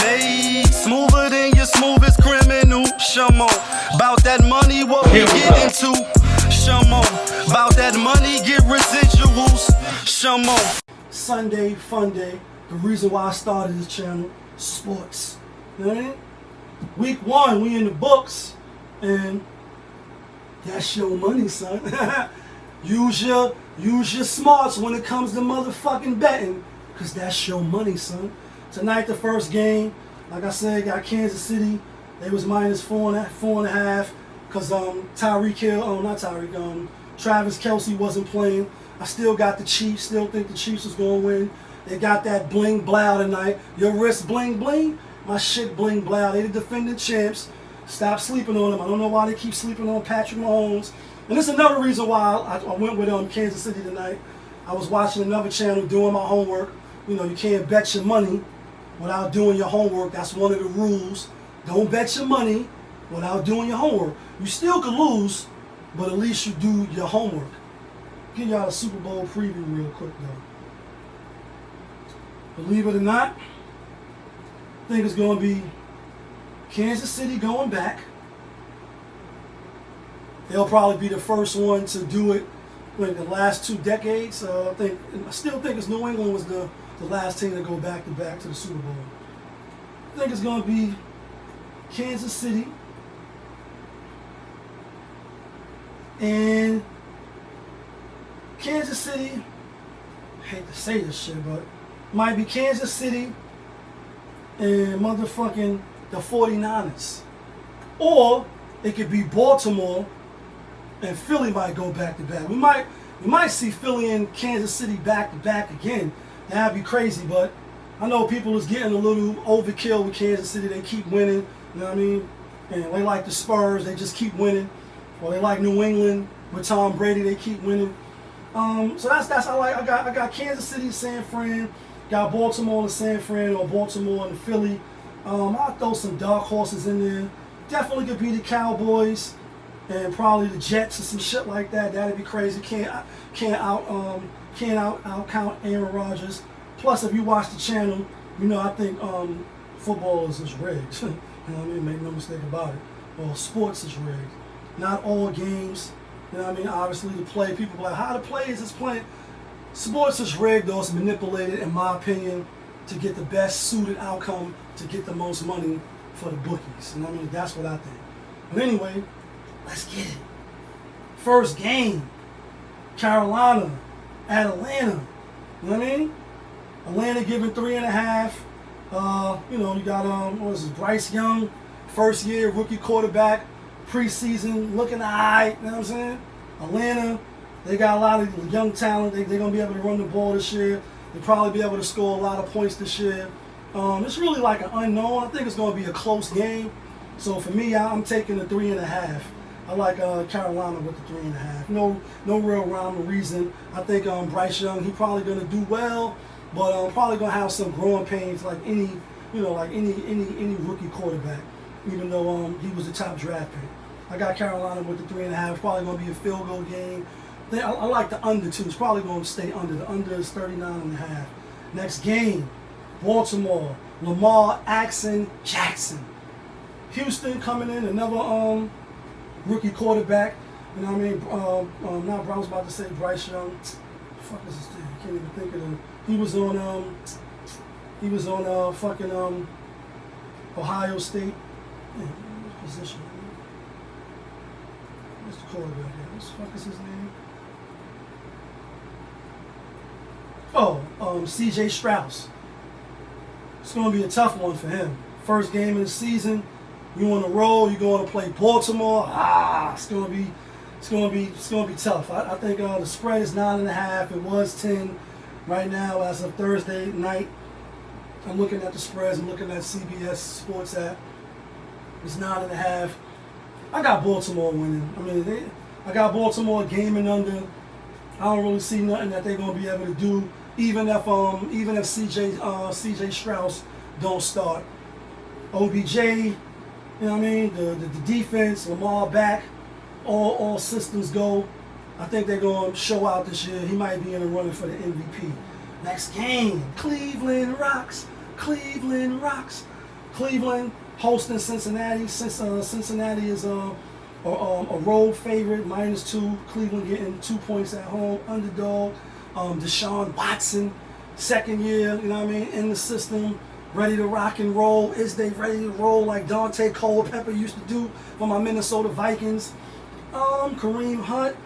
Made smoother than your smoothest criminal. Shamo, about that money, what we get into. Shamo, about that money, get residuals. Shamo. Sunday, fun day. The reason why I started this channel, sports. You know what I mean? Week 1, we in the books, and that's your money, son. use your smarts when it comes to motherfucking betting, cause that's your money, son. Tonight, the first game, like I said, got Kansas City. They was minus 4.5, cause Travis Kelce wasn't playing. I still got the Chiefs. Still think the Chiefs was gonna win. They got that bling blow tonight. Your wrist bling bling. My shit bling blow. They the defending champs. Stop sleeping on them. I don't know why they keep sleeping on Patrick Mahomes. And this is another reason why I went with Kansas City tonight. I was watching another channel doing my homework. You know, you can't bet your money without doing your homework. That's one of the rules. Don't bet your money without doing your homework. You still could lose, but at least you do your homework. Give y'all a Super Bowl preview real quick though. Believe it or not, I think it's going to be Kansas City going back. They'll probably be the first one to do it in the last 2 decades. I still think it's New England was the last team to go back to the Super Bowl. I think it's going to be Kansas City and Kansas City. I hate to say this shit, but might be Kansas City and motherfucking the 49ers. Or it could be Baltimore and Philly might go back to back. We might see Philly and Kansas City back to back again. That'd be crazy, but I know people is getting a little overkill with Kansas City. They keep winning, you know what I mean? And they like the Spurs, they just keep winning. Or they like New England with Tom Brady, they keep winning. So that's I got Kansas City, San Fran, got Baltimore and San Fran, or Baltimore and Philly. I'll throw some dark horses in there. Definitely could be the Cowboys and probably the Jets or some shit like that. That'd be crazy. Can't out count Aaron Rodgers. Plus, if you watch the channel, you know I think football is rigged. You know what I mean? Make no mistake about it. Well, sports is rigged. Not all games. You know what I mean? Obviously, the play, people are like, how the players is playing. Sports is rigged, though. It's manipulated, in my opinion, to get the best suited outcome, to get the most money for the bookies. You know what I mean? That's what I think. But anyway, let's get it. First game, Carolina at Atlanta. You know what I mean? Atlanta giving 3.5. You know, you got what is this, Bryce Young, first year rookie quarterback, preseason looking alright. You know what I'm saying? Atlanta, they got a lot of young talent. They're gonna be able to run the ball this year. They'll probably be able to score a lot of points this year. It's really like an unknown. I think it's gonna be a close game. So for me, I'm taking the 3.5. I like Carolina with the 3.5. No real rhyme or reason. I think Bryce Young, he probably gonna do well, but probably gonna have some growing pains like any rookie quarterback. Even though he was a top draft pick, I got Carolina with the 3.5. It's probably gonna be a field goal game. I like the under too. It's probably gonna stay under. The under is 39.5. Next game, Baltimore, Lamar Jackson. Houston coming in, another rookie quarterback. You know what I mean? Now I was about to say Bryce Young. Fuck is his name? I can't even think of him. He was on fucking Ohio State. Man, what position? What's the quarterback here? What the fuck is his name? C.J. Strauss. It's going to be a tough one for him. First game of the season. You on the road. You're going to play Baltimore. It's going to be tough. I think the spread is 9.5. It was 10 right now as of Thursday night. I'm looking at the spreads. I'm looking at CBS Sports app. It's 9.5. I got Baltimore winning. I mean, I got Baltimore gaming under. I don't really see nothing that they're gonna be able to do, even if CJ Strauss don't start. OBJ, you know what I mean? The defense, Lamar back, all systems go. I think they're gonna show out this year. He might be in the running for the MVP. Next game, Cleveland rocks. Cleveland hosting Cincinnati. Cincinnati is a road favorite, -2. Cleveland getting 2 points at home. Underdog. Deshaun Watson, second year, you know what I mean, in the system, ready to rock and roll. Is they ready to roll like Dante Culpepper used to do for my Minnesota Vikings? Kareem Hunt.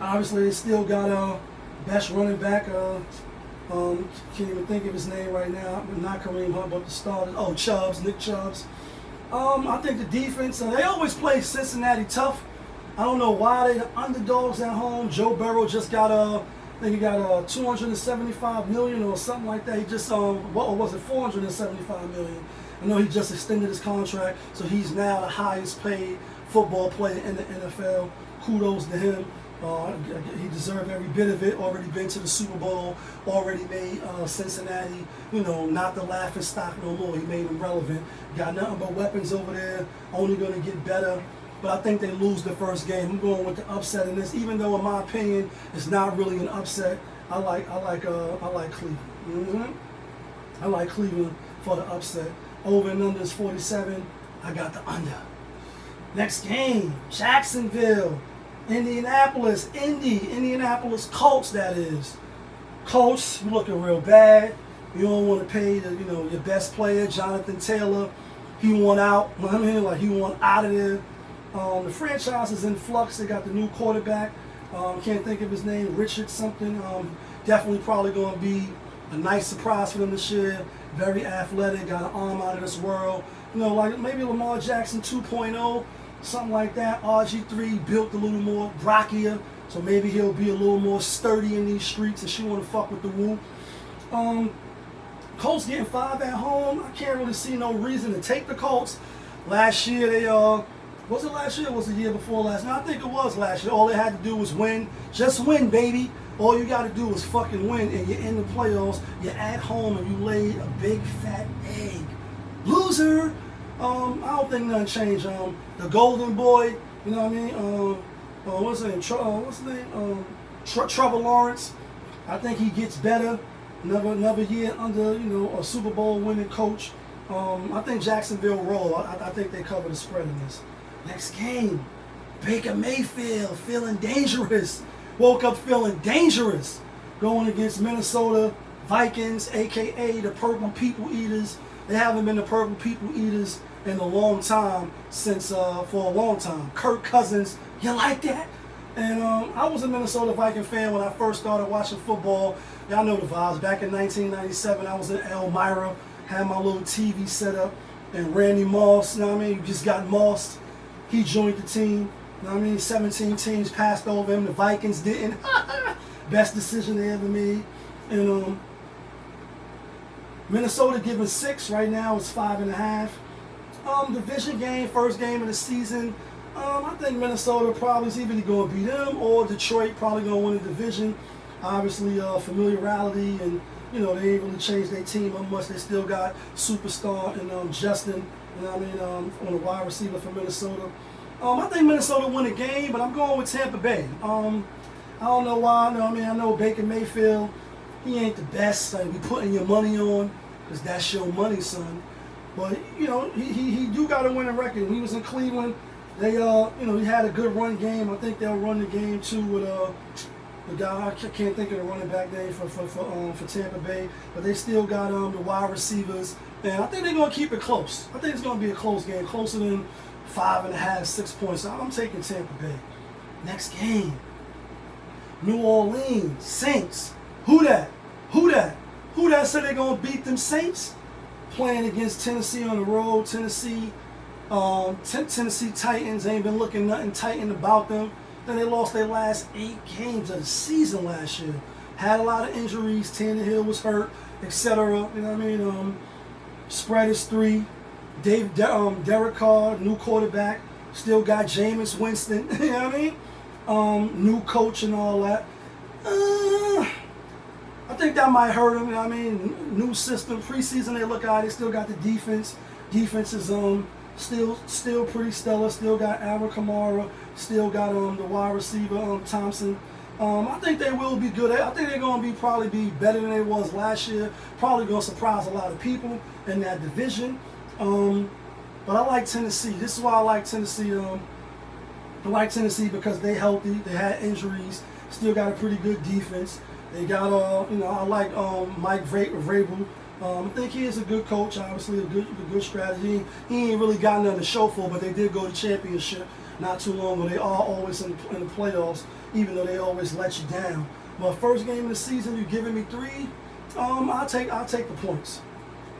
Obviously, they still got best running back. Can't even think of his name right now. Not Kareem Hunt, but the starter. Oh, Chubbs, Nick Chubbs. I think the defense. They always play Cincinnati tough. I don't know why they the underdogs at home. Joe Burrow just got I think he got $275 million or something like that. He just what was it, $475 million? I know he just extended his contract, so he's now the highest paid football player in the NFL. Kudos to him. He deserved every bit of it. Already been to the Super Bowl. Already made Cincinnati, not the laughing stock no more. He made them relevant. Got nothing but weapons over there. Only going to get better. But I think they lose the first game. I'm going with the upset in this, even though in my opinion it's not really an upset. I like Cleveland. I like Cleveland for the upset. Over and under is 47. I got the under. Next game, Jacksonville, Indianapolis Colts. That is. Colts, you looking real bad. You don't want to pay your best player, Jonathan Taylor. He want out. You know what I mean? Like he want out of there. The franchise is in flux. They got the new quarterback. Can't think of his name. Richard something. Definitely probably going to be a nice surprise for them this year. Very athletic. Got an arm out of this world. Like maybe Lamar Jackson 2.0. Something like that. RG3 built a little more brockier. So maybe he'll be a little more sturdy in these streets and she want to fuck with the woo. Colts getting 5 at home. I can't really see no reason to take the Colts. Last year they was it last year or was it the year before last? No, I think it was last year. All they had to do was win. Just win, baby. All you got to do is fucking win, and you're in the playoffs. You're at home, and you laid a big fat egg. Loser. I don't think nothing changed. The Golden Boy, you know what I mean? What's his name? Trevor Lawrence. I think he gets better. Another year under, a Super Bowl winning coach. I think Jacksonville roll. I think they cover the spread in this. Next game, Baker Mayfield feeling dangerous. Woke up feeling dangerous. Going against Minnesota Vikings, a.k.a. the Purple People Eaters. They haven't been the Purple People Eaters in a long time for a long time. Kirk Cousins, you like that? And I was a Minnesota Viking fan when I first started watching football. Y'all know the vibes. Back in 1997, I was in Elmira, had my little TV set up, and Randy Moss, you know what I mean? You just got mossed. He joined the team. You know what I mean? 17 teams passed over him. The Vikings didn't. Best decision they ever made. And Minnesota giving 6 right now. It's 5.5. Division game, first game of the season. I think Minnesota probably is either going to beat them or Detroit probably going to win the division. Obviously, familiarity and they ain't really changed their team up much. They still got superstar and Justin. You know what I mean? On the wide receiver for Minnesota. I think Minnesota win the game, but I'm going with Tampa Bay. I don't know why. I know Baker Mayfield, he ain't the best. Like, we putting your money on because that's your money, son. But, he do got to win a record. When he was in Cleveland, they, he had a good run game. I think they'll run the game, too, with the guy, I can't think of the running back name for Tampa Bay, but they still got the wide receivers, and I think they're going to keep it close. I think it's going to be a close game, closer than 5.5, 6 points. I'm taking Tampa Bay. Next game, New Orleans Saints. Who that said they're going to beat them Saints? Playing against Tennessee on the road. Tennessee Titans ain't been looking nothing Titan about them. Then they lost their last 8 games of the season last year. Had a lot of injuries. Tannehill was hurt, etc. You know what I mean? Spread is 3. Derek Carr, new quarterback. Still got Jameis Winston. You know what I mean? New coach and all that. I think that might hurt them. You know what I mean? New system. Preseason they look out. They still got the defense. Defense is still pretty stellar. Still got Alvin Kamara. Still got the wide receiver Thompson. I think they will be good. I think they're going to probably be better than they was last year. Probably going to surprise a lot of people in that division. But I like Tennessee. This is why I like Tennessee. I like Tennessee because they healthy. They had injuries. Still got a pretty good defense. They got I like Mike Vrabel. I think he is a good coach. Obviously, a good strategy. He ain't really got nothing to show for, but they did go to championship not too long ago. They are always in the playoffs, even though they always let you down. But first game of the season, you giving me 3. I'll take the points.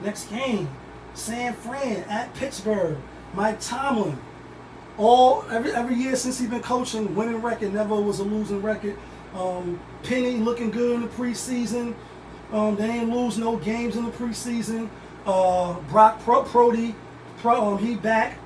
Next game, San Fran at Pittsburgh. Mike Tomlin. Every year since he's been coaching, winning record, never was a losing record. Penny looking good in the preseason. They ain't lose no games in the preseason. Brock Purdy, he back,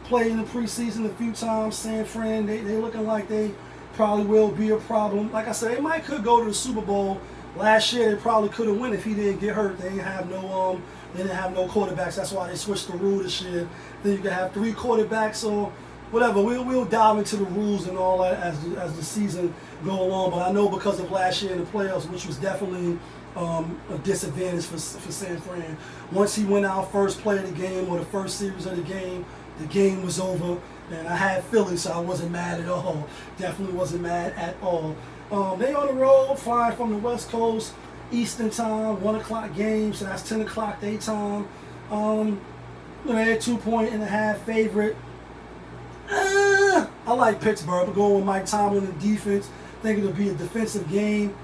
played in the preseason a few times. San Fran, they looking like they probably will be a problem. Like I said, they could go to the Super Bowl. Last year they probably could have won if he didn't get hurt. They didn't have no quarterbacks. That's why they switched the rule this year. Then you can have 3 quarterbacks or whatever. We'll dive into the rules and all that as the season go along. But I know because of last year in the playoffs, which was definitely a disadvantage for San Fran. Once he went out first play of the game or the first series of the game was over. And I had Philly, so I wasn't mad at all. Definitely wasn't mad at all. They on the road, flying from the West Coast, Eastern time, 1 o'clock game, so that's 10 o'clock daytime. They're a 2.5 favorite. I like Pittsburgh. I'm going with Mike Tomlin in defense. I think it'll be a defensive game.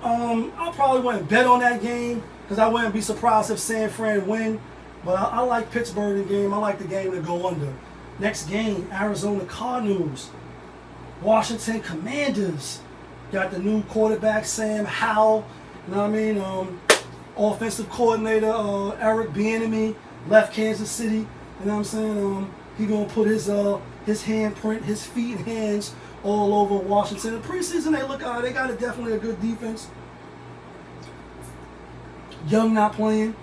I probably wouldn't bet on that game because I wouldn't be surprised if San Fran win. But I like Pittsburgh in the game. I like the game to go under. Next game, Arizona Cardinals, Washington Commanders. Got the new quarterback, Sam Howell. You know what I mean? Offensive coordinator, Eric Bieniemy, left Kansas City. You know what I'm saying? He gonna put his handprint, his feet and hands all over Washington. In preseason, they got definitely a good defense. Young not playing.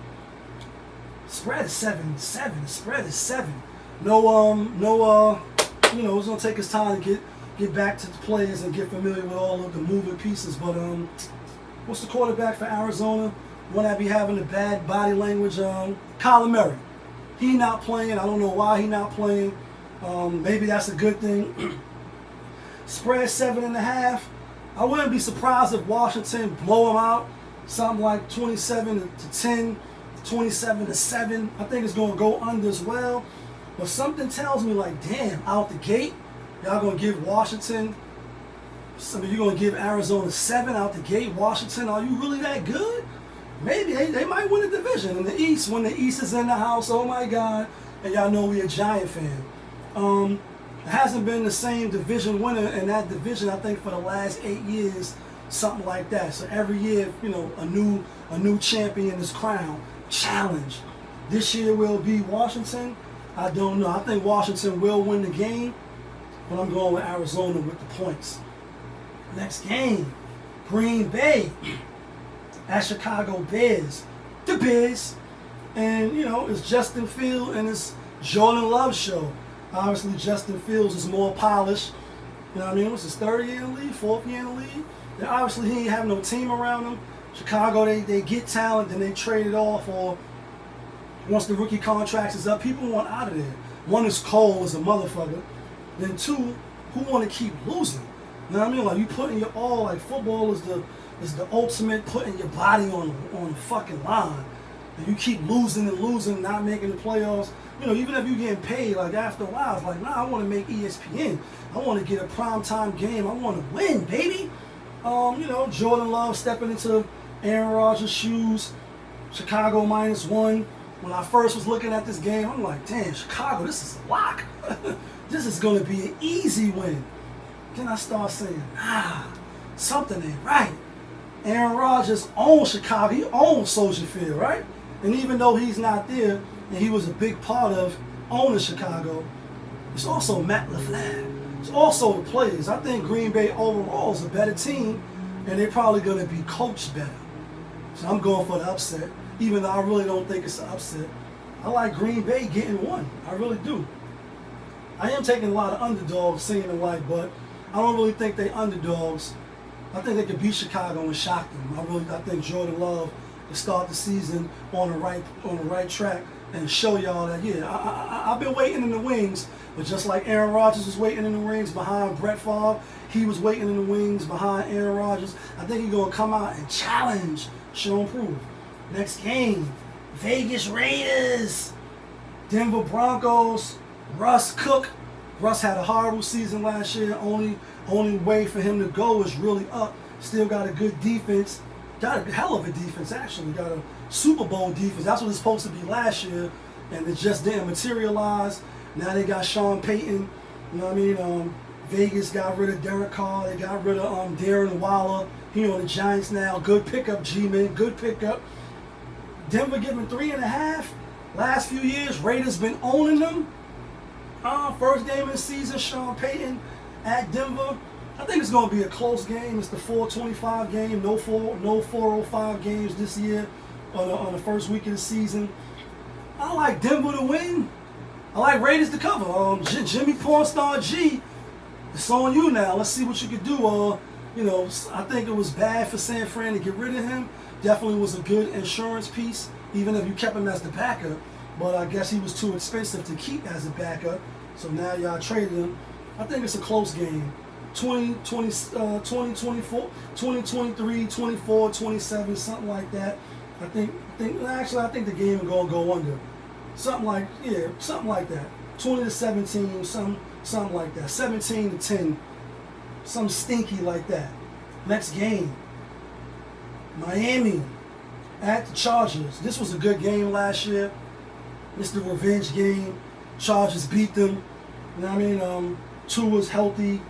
Spread is 7. The spread is 7. It's gonna take us time to get back to the players and get familiar with all of the moving pieces. But what's the quarterback for Arizona? One that be having the bad body language, Kyler Murray. He not playing. I don't know why he not playing. Maybe that's a good thing. Spread 7.5. I wouldn't be surprised if Washington blow them out, something like 27-10, 27-7. I think it's gonna go under as well. But something tells me like, damn, out the gate, y'all gonna give Washington. You're gonna give Arizona 7 out the gate. Washington, are you really that good? Maybe they might win the division in the East. When the East is in the house, oh my God! And y'all know we a Giant fan. It hasn't been the same division winner in that division, I think, for the last 8 years, something like that. So every year, a new champion is crowned. Challenge. This year will be Washington. I don't know. I think Washington will win the game, but I'm going with Arizona with the points. Next game, Green Bay at Chicago Bears. The Bears. And, it's Justin Fields and it's Jordan Love show. Obviously, Justin Fields is more polished. You know what I mean? It was his 3rd year in the league, 4th year in the league. And obviously, he ain't have no team around him. Chicago, they get talent, then they trade it off, or once the rookie contract is up, people want out of there. One is cold as a motherfucker. Then 2, who want to keep losing? You know what I mean? Like, you putting your all, like, football is the ultimate putting your body on the fucking line. And you keep losing and losing, not making the playoffs. Even if you're getting paid, like, after a while, it's like, nah, I want to make ESPN. I want to get a primetime game. I want to win, baby. Jordan Love stepping into Aaron Rodgers' shoes. Chicago -1. When I first was looking at this game, I'm like, damn, Chicago, this is a lock. This is going to be an easy win. Then I start saying, something ain't right. Aaron Rodgers owns Chicago. He owns Soldier Field, right? And even though he's not there, and he was a big part of owning Chicago, it's also Matt LaFleur. It's also the players. I think Green Bay overall is a better team, and they're probably going to be coached better. So I'm going for the upset, even though I really don't think it's an upset. I like Green Bay getting 1. I really do. I am taking a lot of underdogs, seeing them like, but I don't really think they underdogs. I think they could beat Chicago and shock them. I think Jordan Love can start the season on the right track and show y'all that, yeah, I've been waiting in the wings, but just like Aaron Rodgers was waiting in the wings behind Brett Favre, he was waiting in the wings behind Aaron Rodgers. I think he's going to come out and challenge, show and prove. Next game, Vegas Raiders, Denver Broncos, Russ Cook. Russ had a horrible season last year. Only way for him to go is really up. Still got a good defense. Got a hell of a defense, actually. Got a Super Bowl defense. That's what it's supposed to be last year, and it just didn't materialize. Now they got Sean Payton. You know what I mean? Vegas got rid of Derek Carr. They got rid of Darren Waller. He on the Giants now. Good pickup, G-Man. Good pickup. Denver giving 3.5. Last few years, Raiders been owning them. First game of the season, Sean Payton at Denver. I think it's going to be a close game. It's the 425 game. No 405 games this year on the first week of the season. I like Denver to win. I like Raiders to cover. Jimmy Pornstar G, it's on you now. Let's see what you can do. I think it was bad for San Fran to get rid of him. Definitely was a good insurance piece, even if you kept him as the backup. But I guess he was too expensive to keep as a backup. So now y'all traded him. I think it's a close game. 24, 2023, 24, 27, something like that. I think the game is going to go under. Something like that. 20-17, something like that. 17-10, something stinky like that. Next game, Miami at the Chargers. This was a good game last year. It's the revenge game. Chargers beat them. You know what I mean? Tua's healthy.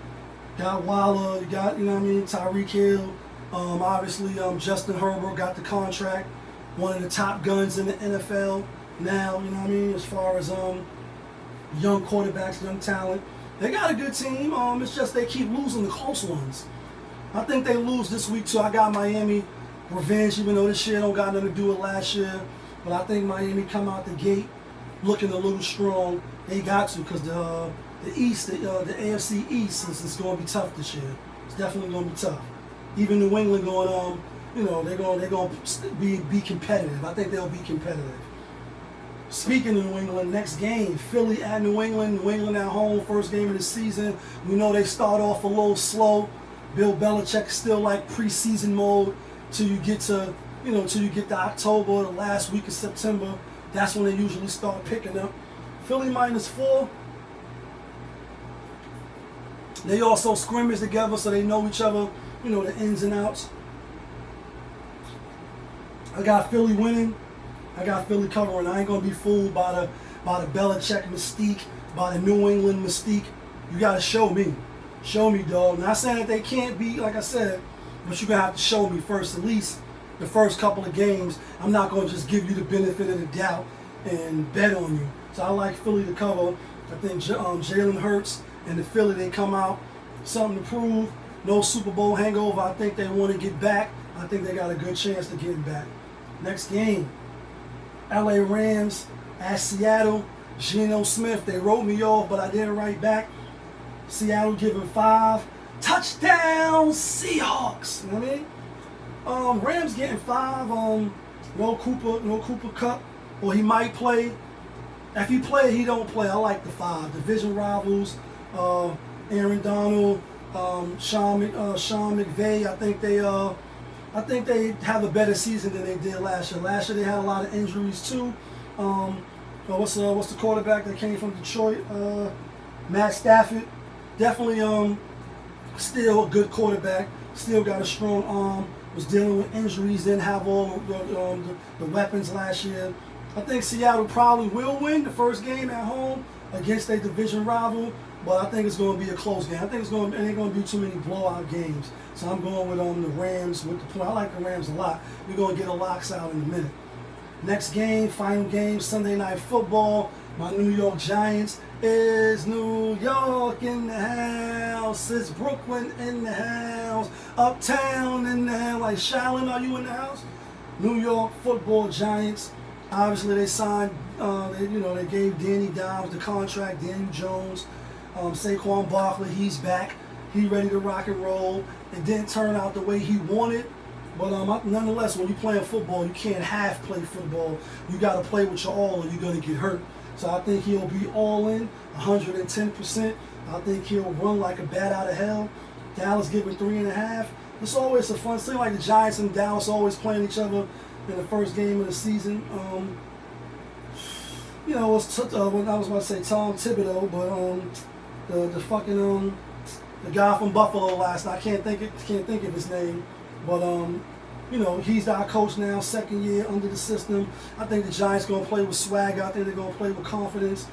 Got Waller. You got, Tyreek Hill. Obviously, Justin Herbert got the contract. One of the top guns in the NFL now, as far as young quarterbacks, young talent. They got a good team. It's just they keep losing the close ones. I think they lose this week too. I got Miami revenge, even though this year don't got nothing to do with last year. But I think Miami come out the gate looking a little strong. They got to, because the East, the AFC East is going to be tough this year. It's definitely going to be tough. Even New England going, they're going to be competitive. I think they'll be competitive. Speaking of New England, next game, Philly at New England. New England at home, first game of the season. We know they start off a little slow. Bill Belichick still like preseason mode till you get to, till you get to October, the last week of September. That's when they usually start picking up. Philly -4. They also scrimmage together, so they know each other, the ins and outs. I got Philly winning. I got Philly covering. I ain't gonna be fooled by the Belichick mystique, by the New England mystique. You gotta show me. Show me, dog. Not saying that they can't be, like I said, but you're gonna have to show me first, at least the first couple of games. I'm not gonna just give you the benefit of the doubt and bet on you. So I like Philly to cover. I think Jalen Hurts and the Philly, they come out something to prove. No Super Bowl hangover. I think they want to get back. I think they got a good chance to get back. Next game, LA Rams at Seattle. Geno Smith, they wrote me off, but I didn't write back. Seattle giving 5. Touchdown Seahawks. You know what I mean? Rams getting 5. No Cooper Kupp. Or he might play. If he play, he don't play. I like the 5. Division rivals. Aaron Donald, Sean McVay. I think they have a better season than they did last year. Last year they had a lot of injuries too. What's the quarterback that came from Detroit? Matt Stafford. Definitely still a good quarterback. Still got a strong arm. Was dealing with injuries. Didn't have all the weapons last year. I think Seattle probably will win the first game at home against a division rival. But I think it's going to be a close game. I think it ain't going to be too many blowout games. So I'm going with the Rams with the point. I like the Rams a lot. We're going to get a locks out in a minute. Next game, final game, Sunday Night Football. My New York Giants is New York in the house. It's Brooklyn in the house. Uptown in the house. Like, Shaolin, are you in the house? New York Football Giants. Obviously, they signed, they gave Danny Dimes the contract, Daniel Jones. Saquon Barkley, he's back. He ready to rock and roll. It didn't turn out the way he wanted. But nonetheless, when you're playing football, you can't half play football. You got to play with your all, or you're gonna get hurt. So I think he'll be all in, 110%. I think he'll run like a bat out of hell. Dallas giving 3.5. It's always a fun thing. Like the Giants and Dallas always playing each other in the first game of the season. You know, it's when I was about to say Tom Thibodeau, but the fucking the guy from Buffalo last night. I can't think of his name, but you know, he's our coach now, second year under the system. I think the Giants gonna play with swag. I think they're gonna play with confidence.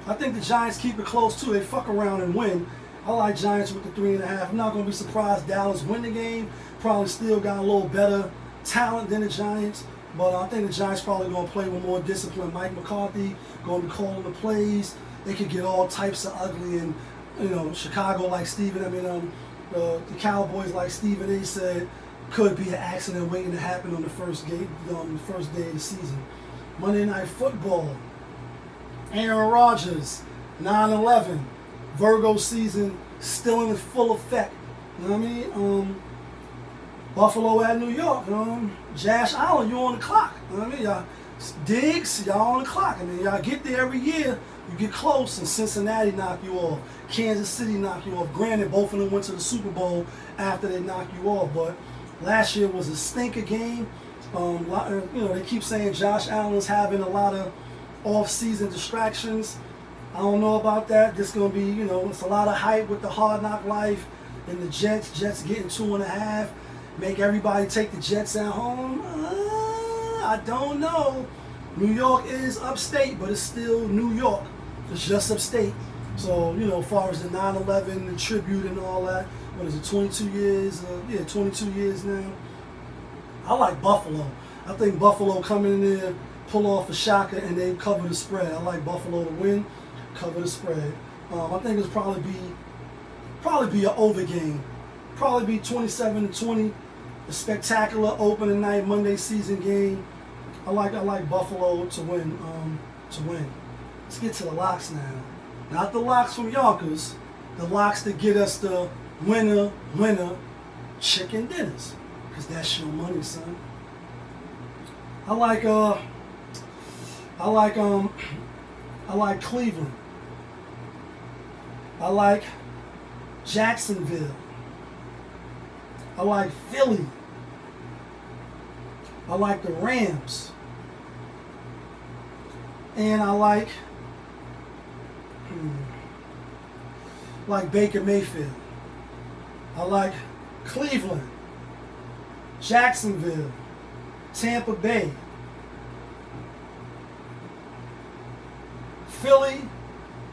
I think the Giants keep it close too. They fuck around and win. I like Giants with the 3.5. I'm not gonna be surprised Dallas win the game. Probably still got a little better talent than the Giants. But I think the Giants probably going to play with more discipline. Mike McCarthy going to be calling the plays. They could get all types of ugly. And, you know, Chicago like Stephen, the Cowboys like Stephen A. said, could be an accident waiting to happen on the first day of the season. Monday Night Football. Aaron Rodgers, 9/11. Virgo season still in full effect. You know what I mean? Buffalo at New York. Josh Allen, you on the clock. You know what I mean? Y'all, Diggs, y'all on the clock. I mean, y'all get there every year. You get close, and Cincinnati knock you off. Kansas City knock you off. Granted, both of them went to the Super Bowl after they knocked you off, but last year was a stinker game. You know, they keep saying Josh Allen's having a lot of off-season distractions. I don't know about that. This going to be, you know, it's a lot of hype with the Hard Knock Life and the Jets. Jets getting 2.5. Make everybody take the Jets at home? I don't know. New York is upstate, but it's still New York. It's just upstate. So, you know, as far as the 9/11, the tribute and all that, what is it, 22 years? 22 years now. I like Buffalo. I think Buffalo coming in there, pull off a shocker, and they cover the spread. I like Buffalo to win, cover the spread. I think it's probably be an over game. Probably be 27-20. A spectacular opening night Monday season game. I like Buffalo to win. Let's get to the locks now. Not the locks from Yonkers. The locks that get us the winner chicken dinners. Cause that's your money, son. I like Cleveland. I like Jacksonville. I like Philly. I like the Rams. And I like Baker Mayfield. I like Cleveland, Jacksonville, Tampa Bay, Philly,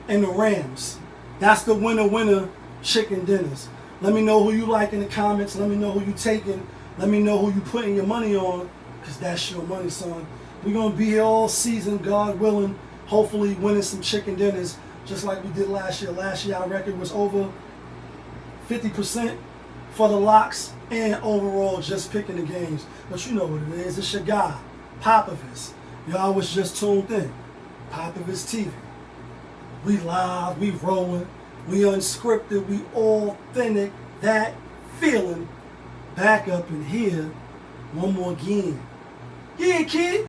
and the Rams. That's the winner chicken dinners. Let me know who you like in the comments. Let me know who you taking. Let me know who you putting your money on, because that's your money, son. We're going to be here all season, God willing, hopefully winning some chicken dinners just like we did last year. Last year our record was over 50% for the locks and overall just picking the games. But you know what it is. It's your guy, Popovich. Y'all was just tuned in. Popovich TV. We live, we rolling. We unscripted, we authentic, that feeling. Back up in here one more again. Yeah, kid.